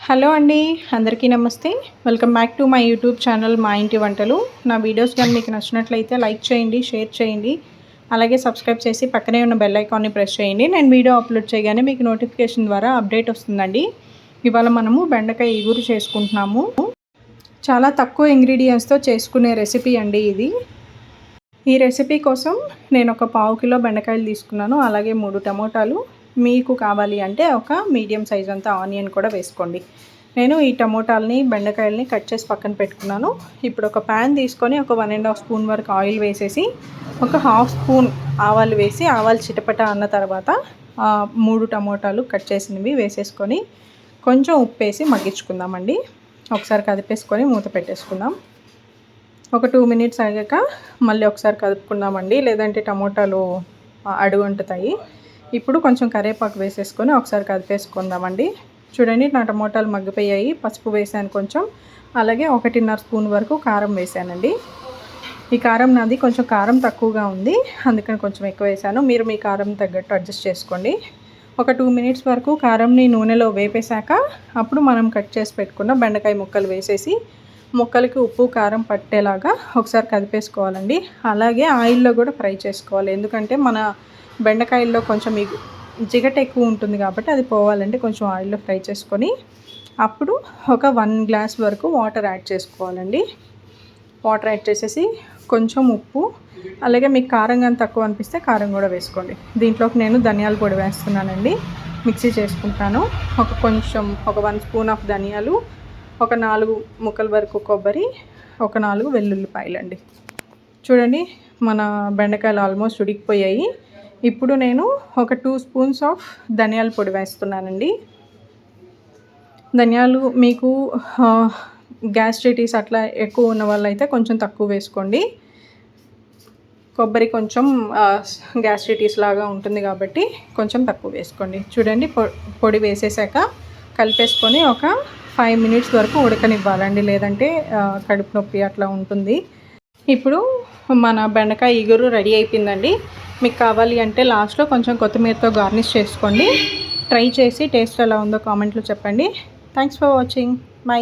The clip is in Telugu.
హలో అండి, అందరికీ నమస్తే. Welcome back to my YouTube channel మా ఇంటి వంటలు. నా వీడియోస్ కానీ మీకు నచ్చినట్లయితే లైక్ చేయండి, షేర్ చేయండి, అలాగే సబ్స్క్రైబ్ చేసి పక్కనే ఉన్న బెల్ ఐకాన్ని ప్రెస్ చేయండి. నేను వీడియో అప్లోడ్ చేయగానే మీకు నోటిఫికేషన్ ద్వారా అప్డేట్ వస్తుందండి. ఇవాళ మనము బెండకాయ ఇగురు చేసుకుంటున్నాము. చాలా తక్కువ ఇంగ్రీడియంట్స్తో చేసుకునే రెసిపీ అండి ఇది. ఈ రెసిపీ కోసం నేను ఒక 1/2 కిలో బెండకాయలు తీసుకున్నాను, అలాగే 3 టమోటాలు. మీకు కావాలి అంటే ఒక మీడియం సైజ్ అంతా ఆనియన్ కూడా వేసుకోండి. నేను ఈ టమోటాలని బెండకాయలని కట్ చేసి పక్కన పెట్టుకున్నాను. ఇప్పుడు ఒక ప్యాన్ తీసుకొని ఒక 1.5 స్పూన్ వరకు ఆయిల్ వేసేసి ఒక 1/2 స్పూన్ ఆవాలు వేసి ఆవాలు చిటపట అన్న తర్వాత 3 టమోటాలు కట్ చేసినవి వేసేసుకొని కొంచెం ఉప్పు వేసి మగ్గించుకుందామండి. ఒకసారి కదిపేసుకొని మూత పెట్టేసుకుందాం. ఒక 2 మినిట్స్ అయ్యాక మళ్ళీ ఒకసారి కలుపుకుందామండి, లేదంటే టమోటాలు అడుగంటుతాయి. ఇప్పుడు కొంచెం కరివేపాకు వేసేసుకొని ఒకసారి కలిపేసుకుందామండి. చూడండి, నా టమోటాలు మగ్గిపోయాయి. పసుపు వేసాను కొంచెం, అలాగే 1.5 స్పూన్ వరకు కారం వేసానండి. ఈ కారం నాది కొంచెం కారం తక్కువగా ఉంది, అందుకని కొంచెం ఎక్కువ వేసాను. మీరు మీ కారం తగ్గట్టు అడ్జస్ట్ చేసుకోండి. ఒక 2 మినిట్స్ వరకు కారంని నూనెలో వేపేశాక అప్పుడు మనం కట్ చేసి పెట్టుకున్న బెండకాయ ముక్కలు వేసేసి ముక్కలకి ఉప్పు కారం పట్టేలాగా ఒకసారి కలిపేసుకోవాలండి. అలాగే ఆయిల్లో కూడా ఫ్రై చేసుకోవాలి, ఎందుకంటే మన బెండకాయల్లో కొంచెం జిగట ఎక్కువ ఉంటుంది కాబట్టి అది పోవాలంటే కొంచెం ఆయిల్లో ఫ్రై చేసుకొని అప్పుడు ఒక 1 గ్లాస్ వరకు వాటర్ యాడ్ చేసుకోవాలండి. వాటర్ యాడ్ చేసేసి కొంచెం ఉప్పు, అలాగే మీకు కారం కానీ తక్కువ అనిపిస్తే కారం కూడా వేసుకోండి. దీంట్లోకి నేను ధనియాల పొడి వేస్తున్నానండి, మిక్సీ చేసుకుంటాను. ఒక 1 స్పూన్ ఆఫ్ ధనియాలు, ఒక 4 ముక్కల వరకు కొబ్బరి, ఒక 4 వెల్లుల్లిపాయలండి. చూడండి, మన బెండకాయలు ఆల్మోస్ట్ ఉడికిపోయాయి. ఇప్పుడు నేను ఒక 2 స్పూన్స్ ఆఫ్ ధనియాల పొడి వేస్తున్నానండి. ధనియాలు మీకు గ్యాస్ట్రైటిస్ అట్లా ఎక్కువ ఉన్న వాళ్ళైతే కొంచెం తక్కువ వేసుకోండి. కొబ్బరి కొంచెం గ్యాస్ట్రైటిస్ లాగా ఉంటుంది కాబట్టి కొంచెం తక్కువ వేసుకోండి. చూడండి, పొడి వేసేసాక కలిపేసుకొని ఒక 5 మినిట్స్ వరకు ఉడకనివ్వాలండి, లేదంటే కడుపు నొప్పి అట్లా ఉంటుంది. ఇప్పుడు మన బెండకాయ ఇగురు రెడీ అయిపోయిందండి. మీకు కావాలి అంటే లాస్ట్లో కొంచెం కొత్తిమీరతో గార్నిష్ చేసుకోండి. ట్రై చేసి టేస్ట్ ఎలా ఉందో కామెంట్లో చెప్పండి. Thanks for watching. బై.